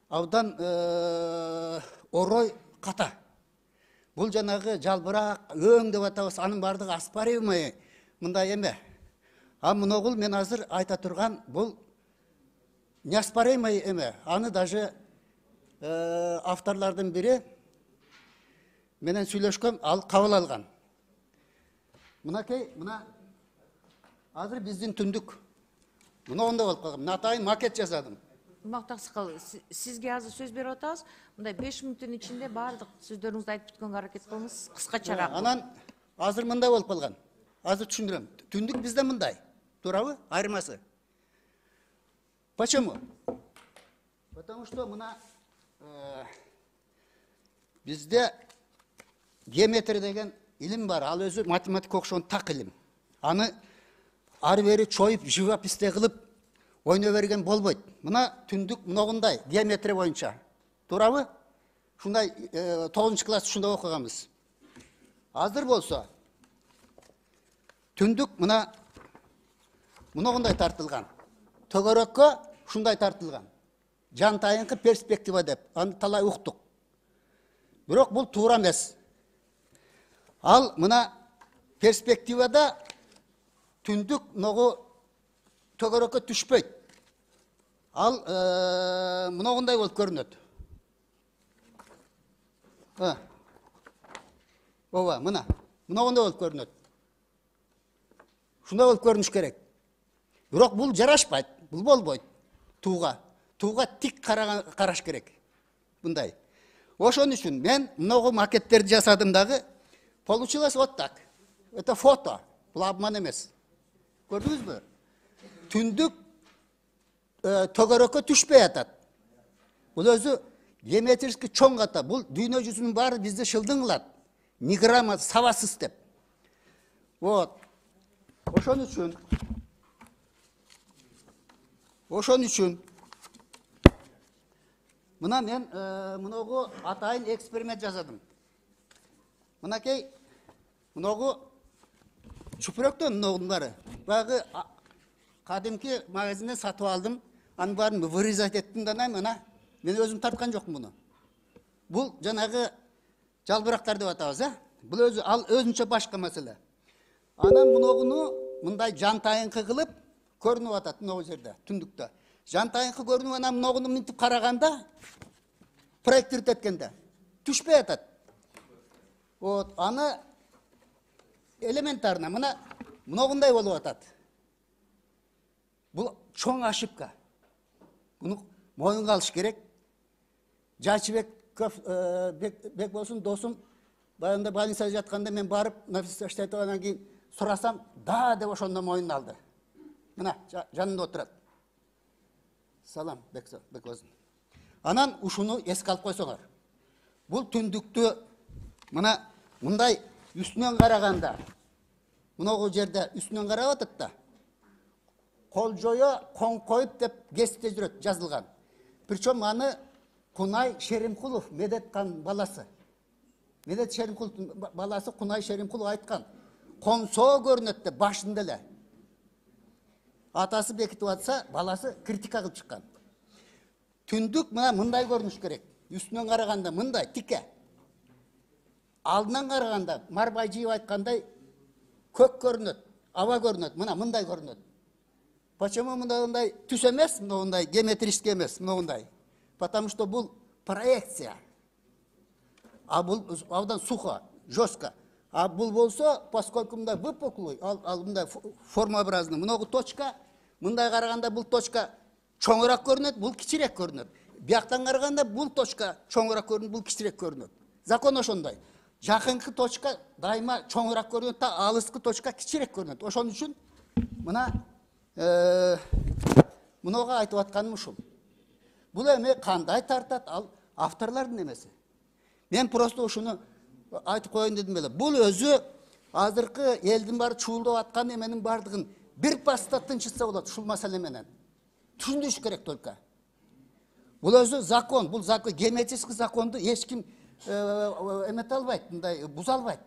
Аудан орой ката. Бұл жанағы жалбырақ, өң деп атабыз, анын бардығы аспаримай мындай еме. А мұноғыл мен азыр айта тұрған, бұл не аспаримай еме. Аны даже авторлардың бірі менен сүйлөшкөм, ал кабыл алган. Мынакей, мына азыр биздин түндүк. Мына онда болуп калган. Атайын макет жасадым. Мактак Сыкал, сизге азыр сөз берип атабыз. Мындай 5 мүнөттүн ичинде баардык сөздөрүңүздү айтып бүткөнгө аракет кылыңыз. Кыскачараак. Анан азыр мындай болуп калган. Азыр түшүндүрөм. Түндүк бизде мындай. Туурабы? Айырмасы. Почему? Потому что мына бизде геометрия деген илим бар. Ал өзү математика окшогон так илим. Аны ары бери чоюп, живописте кылып ойно берген болбойт. Мына түндүк мынагындай геометрия боюнча. Туурабы? Шундай 9-класс ушундай окуганбыз. Азыр болсо түндүк мынагындай тартылган. Төгөрөккө ушундай тартылган. Жантайыңкы перспектива деп, аны талай уктук. Бирок бул туура эмес. Ал мына перспективада түндүк ногу төгөрөккө түшпөйт. Ал мынагындай болуп көрүнөт. Ооба, мынагындай болуп көрүнөт. Шундай болуп көрүнүш керек. Бирок бул жарашпайт, бул болбойт. Тууга тик караш керек. Мындай. Ошон үчүн мен мынагу макеттерди жасадым дагы. Получилось вот так. Это фото. Бул обман эмес. Көрдүңүзбү? Түндүк төгөрөккө түшпөй атат. Бул өзү геометрически чоң ката. Бул дүйнө жүзүнүн баары бизде шылдың кылат. Ниграма сабасыз деп. Вот. Ошон үчүн мына мен мынагу атайын эксперимент жасадым. Мынакей мынагу чүпүрөктөн мынагунун баары. Багы кадимки магазинден сатып алдым. Анын баарын вырезать эттим да мына мен өзүм тарткан жокмун муну. Бул жанагы жалбырактар деп атабыз, Бул өзү ал өзүнчө башка маселе. Анан мынагуну мындай жантайыңкы кылып көрүнүп атат мынагу жерде, түндүктө. Жантайыңкы көрүнүп, анан мынагуну мынтип караганда, проектировать эткенде түшпөй атат. Вот, аны элементарно мынагындай болуп атат. Бул чоң ошибка. Буну моюнга алыш керек. Жачыбек бек болсун досум, баягында больницада жатканда мен барып, нафиста штатовадан кийин сурасам, да деп ошондо моюнуна алды. Мына жанында отурат. Салам, бек болсун. Анан ушуну эске алып койсоңор. Бул түндүктү мындай үстүнөн караганда, мынагу жерде үстүнөн карап атат да. Колжоё коңкоюп деп гезитте жүрөт, жазылган. Причем аны Кунай Шеримкулов, Медеткан баласы. Медет Шеримкуловдун баласы Кунай Шеримкулов айткан. Консоо көрүнөт деп башында эле. Атасы бекитип атса, баласы критика кылып чыккан. Түндүк мындай көрүнүш керек. Үстүнөн караганда мындай тике. Алдынан караганда Марбайжиев айткандай көк көрүнөт, аба көрүнөт, мындай көрүнөт. Почему мындай түс эмес, мындай геометрический эмес, мындай? Потому что бул проекция. А бул абдан сухо, жестко. А бул болсо, поскольку мындай выпуклый, ал мындай формообразный, мынагу точка, мындай караганда бул точка чоңураак көрүнөт, бул кичирээк көрүнөт. Бияктан караганда бул точка чоңураак көрүнөт, бул кичирээк көрүнөт. Закон ошондой. Жакынкы точка дайыма чоңураак көрүнөт, алыскы точка кичирээк көрүнөт. Ошон үчүн мынага айтып атканым ушул. Бул эме кандай тартат, ал авторлордун эмеси. Мен просто ушуну айтып коеюн дедим эле. Бул өзү азыркы элдин баары чуулдап аткан эменин бардыгын бир паста тынчытса болот ушул маселе менен. Түшүндүрүш керек только. Бул өзү закон, бул закон, геометрический законду эч ким эмете албайт, мындай буза албайт.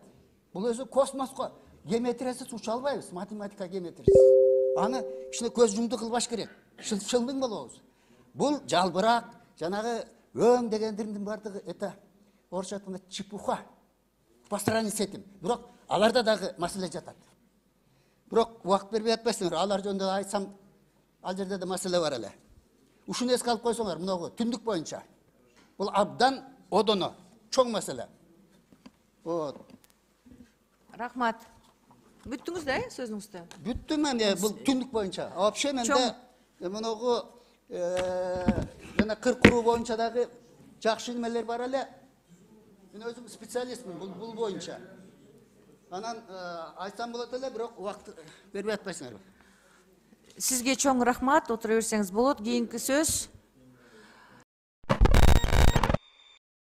Бул өзү космоско геометриясыз уча албайбыз, математика геометриясыз. Аны кичине көз жумду кылбаш керек. Шылдың болобуз. Бул жалбырак, жанагы өң дегендердин бардыгы это орусча айтканда чепуха, постранный с этим. Бирок аларда дагы маселе жатат. Бирок убакыт бербей атпайсыңар, алар жөнүндө айтсам, ал жерде да маселе бар эле. Ушуну эске алып койсоңор, мынагу түндүк боюнча. Бул абдан одоно, чоң маселе. Вот. Рахмат. Бүттүңүз да, сөзүңүздү? Бүттүм мен бул түндүк боюнча. Вообще менде мынагу жана кыр куруу боюнча дагы жакшы немелер бар эле. Мен өзүм специалистмин бул боюнча. Анан айтсам болот эле, бирок убакыт бербей атпайсыңар. Сизге чоң рахмат, отура берсеңиз болот. Кийинки сөз